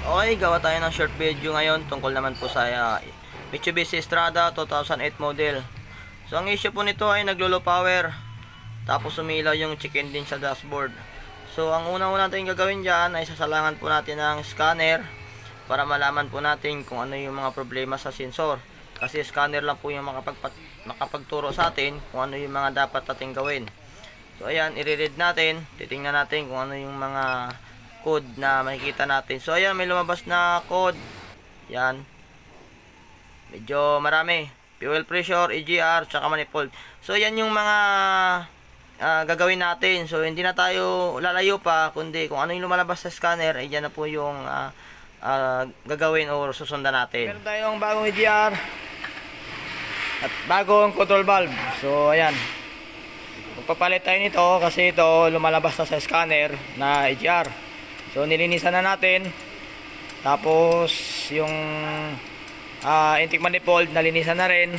Okay, gawa tayo ng short video ngayon tungkol naman po sa Mitsubishi Strada 2008 model. So ang issue po nito ay naglo-low power, tapos umilaw yung check engine sa dashboard. So ang unang-una natin gagawin dyan ay sasalangan po natin ng scanner para malaman po natin kung ano yung mga problema sa sensor. Kasi scanner lang po yung makapagturo sa atin kung ano yung mga dapat natin gawin. So ayan, i-read natin, titingnan natin kung ano yung mga code na makikita natin. So ayan, may lumabas na code. Yan. Medyo marami. Fuel pressure, EGR, tsaka manifold. So yan yung mga gagawin natin. So hindi na tayo lalayo pa, kundi kung ano yung lumalabas sa scanner, ay yan na po yung gagawin o susundan natin. Meron tayong bagong EGR at bagong control valve. So ayan, magpapalit tayo nito kasi ito lumalabas na sa scanner na EGR. So nilinisan na natin. Tapos yung intake manifold nalinisan na rin.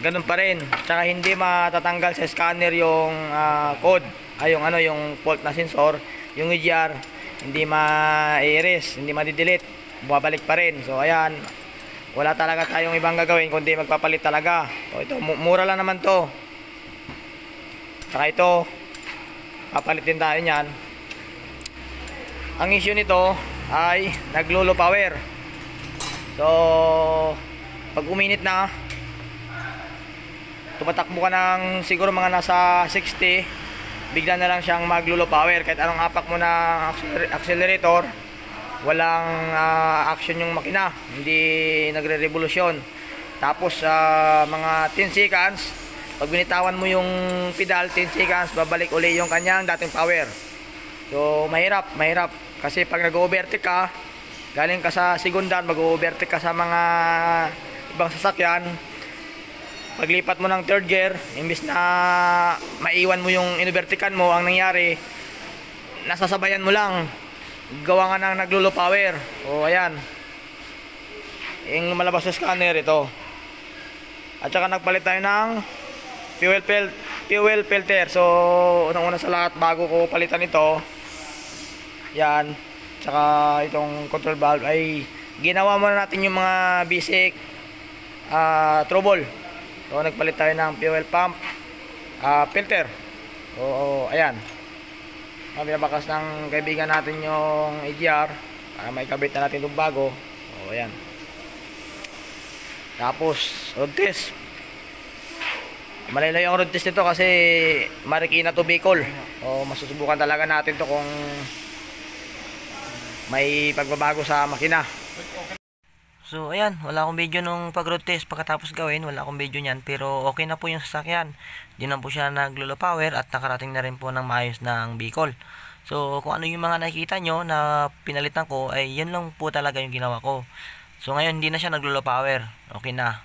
Ganun pa rin. Tsaka hindi matatanggal sa scanner yung code, yung yung fault na sensor, yung EGR hindi ma-erase, hindi ma-delete, bumabalik pa rin. So ayan, wala talaga tayong ibang gagawin kundi magpapalit talaga. So ito, mura lang naman to. Tsaka ito, papalit din tayo niyan. Ang issue nito ay naglo-low power. So pag uminit na, tumatakbo ka ng siguro mga nasa 60, bigla na lang siyang maglo-low power. Kahit anong apak mo na accelerator, walang action yung makina, hindi nagre-revolusyon. Tapos mga 10 seconds, pag binitawan mo yung pedal, 10 seconds, babalik uli yung kanyang dating power. So mahirap kasi pag nag-overtake ka, galing ka sa segundan, mag-overtake ka sa mga ibang sasakyan, paglipat mo ng third gear, imbis na maiwan mo yung inovertikan mo, ang nangyari, nasasabayan mo lang, gawa nga ng naglo-low power. O ayan, yung lumalabas sa scanner ito. At saka nagpalit tayo ng fuel filter. So unang-una sa lahat, bago ko palitan ito, yan, tsaka itong control valve, ay ginawa muna natin yung mga basic trouble. So nagpalit tayo ng fuel pump filter. So ayan, binabakas ng kaibigan natin yung EGR para may kabit na natin itong bago. So ayan, tapos road test. Malayo yung road test nito kasi Marikina to Bicol. O masusubukan talaga natin to kung may pagbabago sa makina. So ayan, wala akong video nung pag road test pagkatapos gawin, wala akong video niyan, pero okay na po yung sasakyan. Di na po siya naglo-low power at nakarating na rin po ng maayos ng Bicol. So kung ano yung mga nakikita nyo na pinalitan ko, ay yun lang po talaga yung ginawa ko. So ngayon hindi na siya naglo-low power, okay na.